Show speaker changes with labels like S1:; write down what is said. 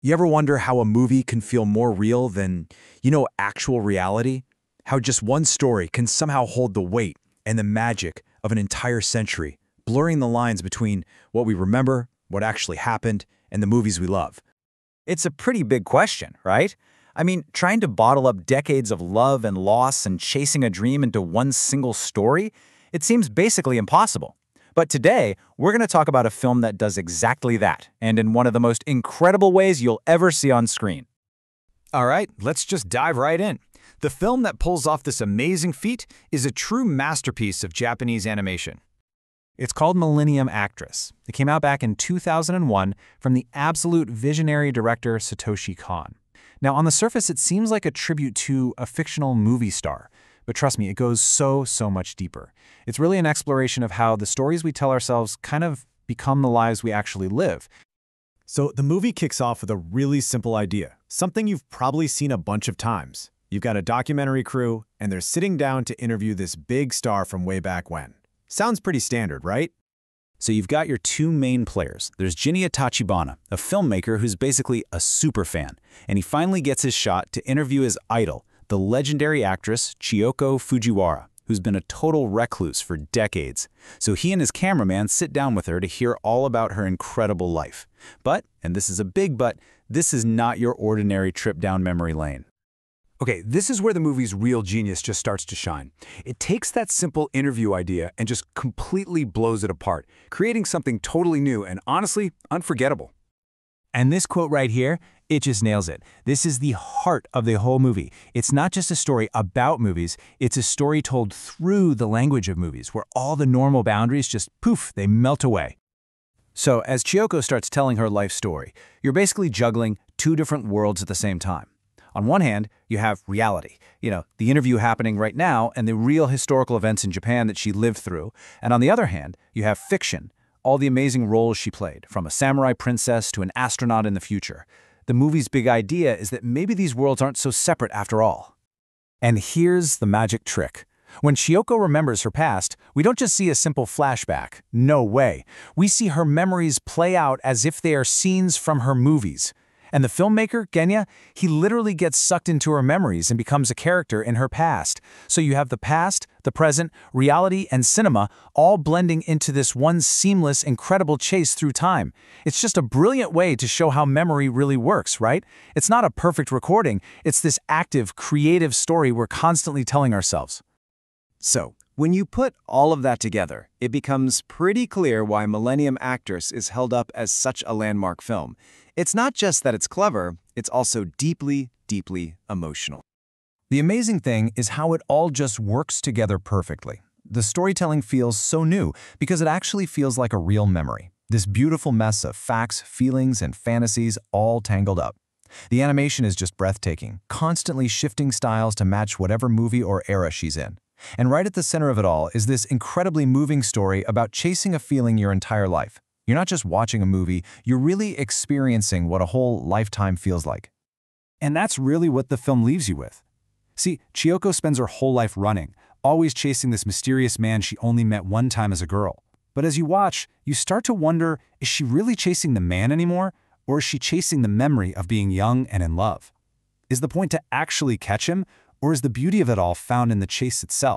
S1: You ever wonder how a movie can feel more real than, actual reality? How just one story can somehow hold the weight and the magic of an entire century, blurring the lines between what we remember, what actually happened, and the movies we love.
S2: It's a pretty big question, right? I mean, trying to bottle up decades of love and loss and chasing a dream into one single story, it seems basically impossible. But today, we're going to talk about a film that does exactly that, and in one of the most incredible ways you'll ever see on screen.
S1: All right, let's just dive right in. The film that pulls off this amazing feat is a true masterpiece of Japanese animation.
S3: It's called Millennium. It came out back in 2001 from the absolute visionary director Satoshi Khan. Now, on the surface, it seems like a tribute to a fictional movie star. But trust me, it goes so much deeper. It's really an exploration of how the stories we tell ourselves kind of become the lives we actually live.
S4: So the movie kicks off with a really simple idea, something you've probably seen a bunch of times. You've got a documentary crew, and they're sitting down to interview this big star from way back when. Sounds pretty standard, right?
S2: So you've got your two main players. There's Jenya Tachibana, a filmmaker who's basically a superfan, and he finally gets his shot to interview his idol, the legendary actress Chioko Fujiwara, who's been a total recluse for decades. So he and his cameraman sit down with her to hear all about her incredible life. But, and this is a big but, this is not your ordinary trip down memory lane.
S1: Okay, this is where the movie's real genius just starts to shine. It takes that simple interview idea and just completely blows it apart, creating something totally new and honestly unforgettable.
S3: And this quote right here, it just nails it. This is the heart of the whole movie. It's not just a story about movies, it's a story told through the language of movies, where all the normal boundaries just poof, they melt away.
S2: So as Chiyoko starts telling her life story, you're basically juggling two different worlds at the same time. On one hand, you have reality, the interview happening right now and the real historical events in Japan that she lived through. And on the other hand, you have fiction, all the amazing roles she played, from a samurai princess to an astronaut in the future. The movie's big idea is that maybe these worlds aren't so separate after all. And here's the magic trick. When Chiyoko remembers her past, we don't just see a simple flashback. No way. We see her memories play out as if they are scenes from her movies. And the filmmaker, Genya, he literally gets sucked into her memories and becomes a character in her past. So you have the past, the present, reality, and cinema all blending into this one seamless, incredible chase through time. It's just a brilliant way to show how memory really works, right? It's not a perfect recording. It's this active, creative story we're constantly telling ourselves.
S5: So, when you put all of that together, it becomes pretty clear why Millennium is held up as such a landmark film. It's not just that it's clever, it's also deeply emotional.
S3: The amazing thing is how it all just works together perfectly. The storytelling feels so new because it actually feels like a real memory. This beautiful mess of facts, feelings, and fantasies all tangled up. The animation is just breathtaking, constantly shifting styles to match whatever movie or era she's in. And right at the center of it all is this incredibly moving story about chasing a feeling your entire life. You're not just watching a movie, you're really experiencing what a whole lifetime feels like. And that's really what the film leaves you with. See, Chiyoko spends her whole life running, always chasing this mysterious man she only met one time as a girl. But as you watch, you start to wonder, is she really chasing the man anymore? Or is she chasing the memory of being young and in love? Is the point to actually catch him? Or is the beauty of it all found in the chase itself?